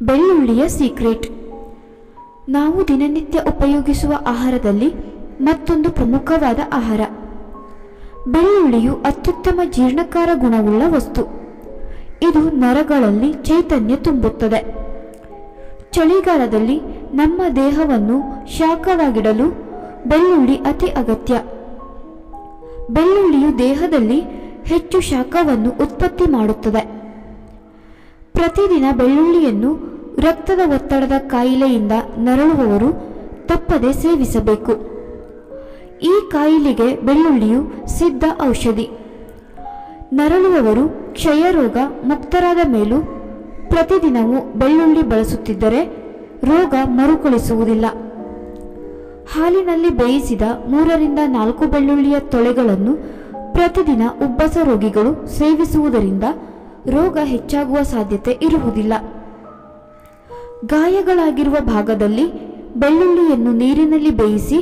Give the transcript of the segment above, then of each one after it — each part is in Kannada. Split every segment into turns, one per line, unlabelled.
ಬೆಳ್ಳುಳ್ಳಿಯ ಸೀಕ್ರೆಟ್. ನಾವು ದಿನನಿತ್ಯ ಉಪಯೋಗಿಸುವ ಆಹಾರದಲ್ಲಿ ಮತ್ತೊಂದು ಪ್ರಮುಖವಾದ ಆಹಾರ. ಬೆಳ್ಳುಳ್ಳಿಯು ಅತ್ಯುತ್ತಮ ಜೀರ್ಣಕಾರ ಗುಣವುಳ್ಳ ವಸ್ತು. ಇದು ನರಗಳಲ್ಲಿ ಚೈತನ್ಯ ತುಂಬುತ್ತದೆ. ಚಳಿಗಾಲದಲ್ಲಿ ನಮ್ಮ ದೇಹವನ್ನು ಶಾಖವಾಗಿಡಲು ಬೆಳ್ಳುಳ್ಳಿ ಅತಿ ಅಗತ್ಯ. ಬೆಳ್ಳುಳ್ಳಿಯು ದೇಹದಲ್ಲಿ ಹೆಚ್ಚು ಶಾಖವನ್ನು ಉತ್ಪತ್ತಿ ಮಾಡುತ್ತದೆ. ಪ್ರತಿದಿನ ಬೆಳ್ಳುಳ್ಳಿಯನ್ನು ರಕ್ತದ ಒತ್ತಡದ ಕಾಯಿಲೆಯಿಂದ ನರಳುವವರು ತಪ್ಪದೆ ಸೇವಿಸಬೇಕು. ಈ ಕಾಯಿಲೆಗೆ ಬೆಳ್ಳುಳ್ಳಿಯು ಸಿದ್ಧ ಔಷಧಿ. ನರಳುವವರು ಕ್ಷಯರೋಗ ಮುಕ್ತರಾದ ಮೇಲೂ ಪ್ರತಿದಿನವೂ ಬೆಳ್ಳುಳ್ಳಿ ಬಳಸುತ್ತಿದ್ದರೆ ರೋಗ ಮರುಕಳಿಸುವುದಿಲ್ಲ. ಹಾಲಿನಲ್ಲಿ ಬೇಯಿಸಿದ 3ರಿಂದ 4 ಬೆಳ್ಳುಳ್ಳಿಯ ತೊಳೆಗಳನ್ನು ಪ್ರತಿದಿನ ಉಬ್ಬಸ ರೋಗಿಗಳು ಸೇವಿಸುವುದರಿಂದ ರೋಗ ಹೆಚ್ಚಾಗುವ ಸಾಧ್ಯತೆ ಇರುವುದಿಲ್ಲ. ಗಾಯಗಳಾಗಿರುವ ಭಾಗದಲ್ಲಿ ಬೆಳ್ಳುಳ್ಳಿಯನ್ನು ನೀರಿನಲ್ಲಿ ಬೇಯಿಸಿ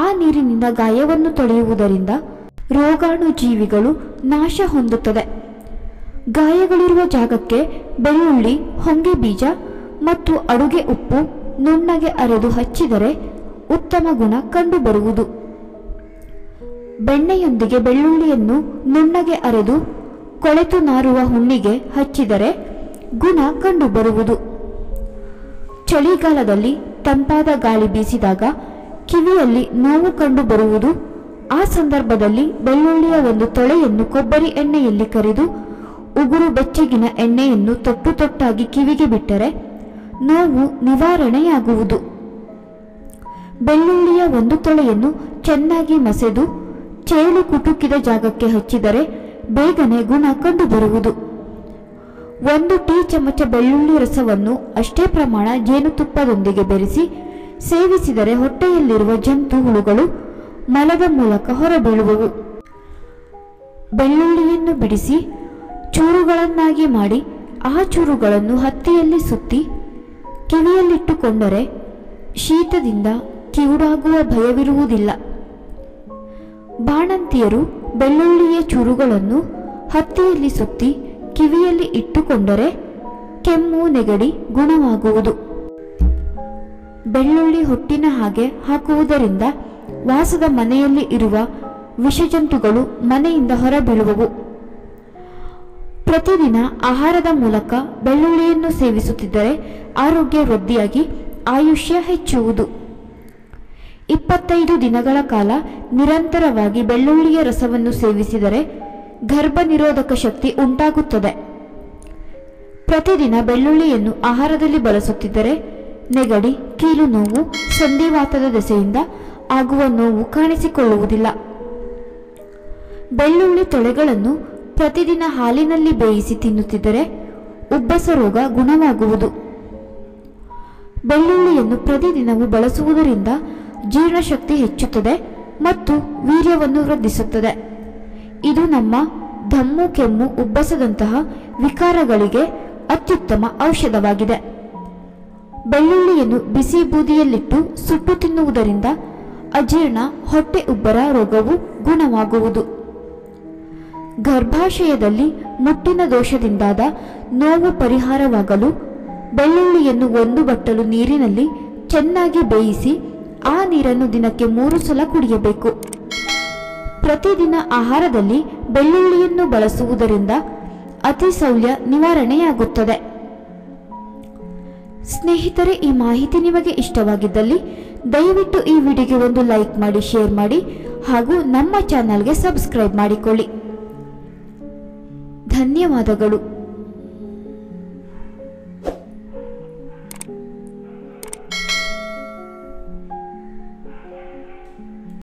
ಆ ನೀರಿನಿಂದ ಗಾಯವನ್ನು ತೊಳೆಯುವುದರಿಂದ ರೋಗಾಣು ಜೀವಿಗಳು ನಾಶ ಹೊಂದುತ್ತದೆ. ಗಾಯಗಳಿರುವ ಜಾಗಕ್ಕೆ ಬೆಳ್ಳುಳ್ಳಿ, ಹೊಂಗೆ ಬೀಜ ಮತ್ತು ಅಡುಗೆ ಉಪ್ಪು ನುಣ್ಣಗೆ ಅರೆದು ಹಚ್ಚಿದರೆ ಉತ್ತಮ ಗುಣ ಕಂಡುಬರುವುದು. ಬೆಣ್ಣೆಯೊಂದಿಗೆ ಬೆಳ್ಳುಳ್ಳಿಯನ್ನು ನುಣ್ಣಗೆ ಅರೆದು ಕೊಳೆತು ನಾರುವ ಹುಣ್ಣಿಗೆ ಹಚ್ಚಿದರೆ ಗುಣ ಕಂಡುಬರುವುದು. ಚಳಿಗಾಲದಲ್ಲಿ ತಂಪಾದ ಗಾಳಿ ಬೀಸಿದಾಗ ಕಿವಿಯಲ್ಲಿ ನೋವು ಕಂಡುಬರುವುದು. ಆ ಸಂದರ್ಭದಲ್ಲಿ ಬೆಳ್ಳುಳ್ಳಿಯ ಒಂದು ತೊಳೆಯನ್ನು ಕೊಬ್ಬರಿ ಎಣ್ಣೆಯಲ್ಲಿ ಕರಿದು ಉಗುರು ಬೆಚ್ಚಗಿನ ಎಣ್ಣೆಯನ್ನು ತೊಟ್ಟಾಗಿ ಕಿವಿಗೆ ಬಿಟ್ಟರೆ ನೋವು ನಿವಾರಣೆಯಾಗುವುದು. ಬೆಳ್ಳುಳ್ಳಿಯ ಒಂದು ತೊಳೆಯನ್ನು ಚೆನ್ನಾಗಿ ಮಸೆದು ಚೇಳು ಕುಟುಕಿದ ಜಾಗಕ್ಕೆ ಹಚ್ಚಿದರೆ ಬೇಗನೆ ಗುಣ ಕಂಡುಬರುವುದು. 1 ಟೀ ಚಮಚ ಬೆಳ್ಳುಳ್ಳಿ ರಸವನ್ನು ಅಷ್ಟೇ ಪ್ರಮಾಣ ಜೇನುತುಪ್ಪದೊಂದಿಗೆ ಬೆರೆಸಿ ಸೇವಿಸಿದರೆ ಹೊಟ್ಟೆಯಲ್ಲಿರುವ ಜಂತು ಹುಳುಗಳು ಮಲದ ಮೂಲಕ ಹೊರಬೀಳುವವು. ಬೆಳ್ಳುಳ್ಳಿಯನ್ನು ಬಿಡಿಸಿ ಚೂರುಗಳನ್ನಾಗಿ ಮಾಡಿ ಆ ಚೂರುಗಳನ್ನು ಹತ್ತಿಯಲ್ಲಿ ಸುತ್ತಿ ಕಿವಿಯಲ್ಲಿಟ್ಟುಕೊಂಡರೆ ಶೀತದಿಂದ ಕಿವುಡಾಗುವ ಭಯವಿರುವುದಿಲ್ಲ. ಬಾಣಂತಿಯರು ಬೆಳ್ಳುಳ್ಳಿಯ ಚೂರುಗಳನ್ನು ಹತ್ತಿಯಲ್ಲಿ ಸುತ್ತಿ ಕಿವಿಯಲ್ಲಿ ಇಟ್ಟುಕೊಂಡರೆ ಕೆಮ್ಮು, ನೆಗಡಿ ಗುಣವಾಗುವುದು. ಬೆಳ್ಳುಳ್ಳಿ ಹೊಟ್ಟಿನ ಹಾಗೆ ಹಾಕುವುದರಿಂದ ವಾಸದ ಮನೆಯಲ್ಲಿ ಇರುವ ವಿಷಜಂತುಗಳು ಮನೆಯಿಂದ ಹೊರಬೀಳುವವು. ಪ್ರತಿದಿನ ಆಹಾರದ ಮೂಲಕ ಬೆಳ್ಳುಳ್ಳಿಯನ್ನು ಸೇವಿಸುತ್ತಿದ್ದರೆ ಆರೋಗ್ಯ ವೃದ್ಧಿಯಾಗಿ ಆಯುಷ್ಯ ಹೆಚ್ಚುವುದು. 25 ದಿನಗಳ ಕಾಲ ನಿರಂತರವಾಗಿ ಬೆಳ್ಳುಳ್ಳಿಯ ರಸವನ್ನು ಸೇವಿಸಿದರೆ ಗರ್ಭ ನಿರೋಧಕ ಶಕ್ತಿ ಉಂಟಾಗುತ್ತದೆ. ಪ್ರತಿದಿನ ಬೆಳ್ಳುಳ್ಳಿಯನ್ನು ಆಹಾರದಲ್ಲಿ ಬಳಸುತ್ತಿದ್ದರೆ ನೆಗಡಿ, ಕೀಲು ನೋವು, ಸಂಧಿವಾತದ ದೆಸೆಯಿಂದ ಆಗುವ ನೋವು ಕಾಣಿಸಿಕೊಳ್ಳುವುದಿಲ್ಲ. ಬೆಳ್ಳುಳ್ಳಿ ತೊಳೆಗಳನ್ನು ಪ್ರತಿದಿನ ಹಾಲಿನಲ್ಲಿ ಬೇಯಿಸಿ ತಿನ್ನುತ್ತಿದ್ದರೆ ಉಬ್ಬಸ ರೋಗ ಗುಣವಾಗುವುದು. ಬೆಳ್ಳುಳ್ಳಿಯನ್ನು ಪ್ರತಿದಿನವೂ ಬಳಸುವುದರಿಂದ ಜೀರ್ಣಶಕ್ತಿ ಹೆಚ್ಚುತ್ತದೆ ಮತ್ತು ವೀರ್ಯವನ್ನು ವೃದ್ಧಿಸುತ್ತದೆ. ಇದು ನಮ್ಮ ದಮ್ಮು, ಕೆಮ್ಮು, ಉಬ್ಬಸದಂತಹ ವಿಕಾರಗಳಿಗೆ ಅತ್ಯುತ್ತಮ ಔಷಧವಾಗಿದೆ. ಬೆಳ್ಳುಳ್ಳಿಯನ್ನು ಬಿಸಿ ಬೂದಿಯಲ್ಲಿಟ್ಟು ಸುಟ್ಟು ತಿನ್ನುವುದರಿಂದ ಅಜೀರ್ಣ, ಹೊಟ್ಟೆ ಉಬ್ಬರ ರೋಗವು ಗುಣವಾಗುವುದು. ಗರ್ಭಾಶಯದಲ್ಲಿ ಮುಟ್ಟಿನ ದೋಷದಿಂದಾದ ನೋವು ಪರಿಹಾರವಾಗಲು ಬೆಳ್ಳುಳ್ಳಿಯನ್ನು 1 ಬಟ್ಟಲು ನೀರಿನಲ್ಲಿ ಚೆನ್ನಾಗಿ ಬೇಯಿಸಿ ಆ ನೀರನ್ನು ದಿನಕ್ಕೆ 3 ಸಲ ಕುಡಿಯಬೇಕು. ಪ್ರತಿದಿನ ಆಹಾರದಲ್ಲಿ ಬೆಳ್ಳುಳ್ಳಿಯನ್ನು ಬಳಸುವುದರಿಂದ ಅತಿಸೌಲ್ಯ ನಿವಾರಣೆಯಾಗುತ್ತದೆ. ಸ್ನೇಹಿತರೆ, ಈ ಮಾಹಿತಿ ನಿಮಗೆ ಇಷ್ಟವಾಗಿದ್ದಲ್ಲಿ ದಯವಿಟ್ಟು ಈ ವಿಡಿಯೋಗೆ ಒಂದು ಲೈಕ್ ಮಾಡಿ, ಶೇರ್ ಮಾಡಿ ಹಾಗೂ ನಮ್ಮ ಚಾನಲ್ಗೆ ಸಬ್ಸ್ಕ್ರೈಬ್ ಮಾಡಿಕೊಳ್ಳಿ. ಧನ್ಯವಾದಗಳು.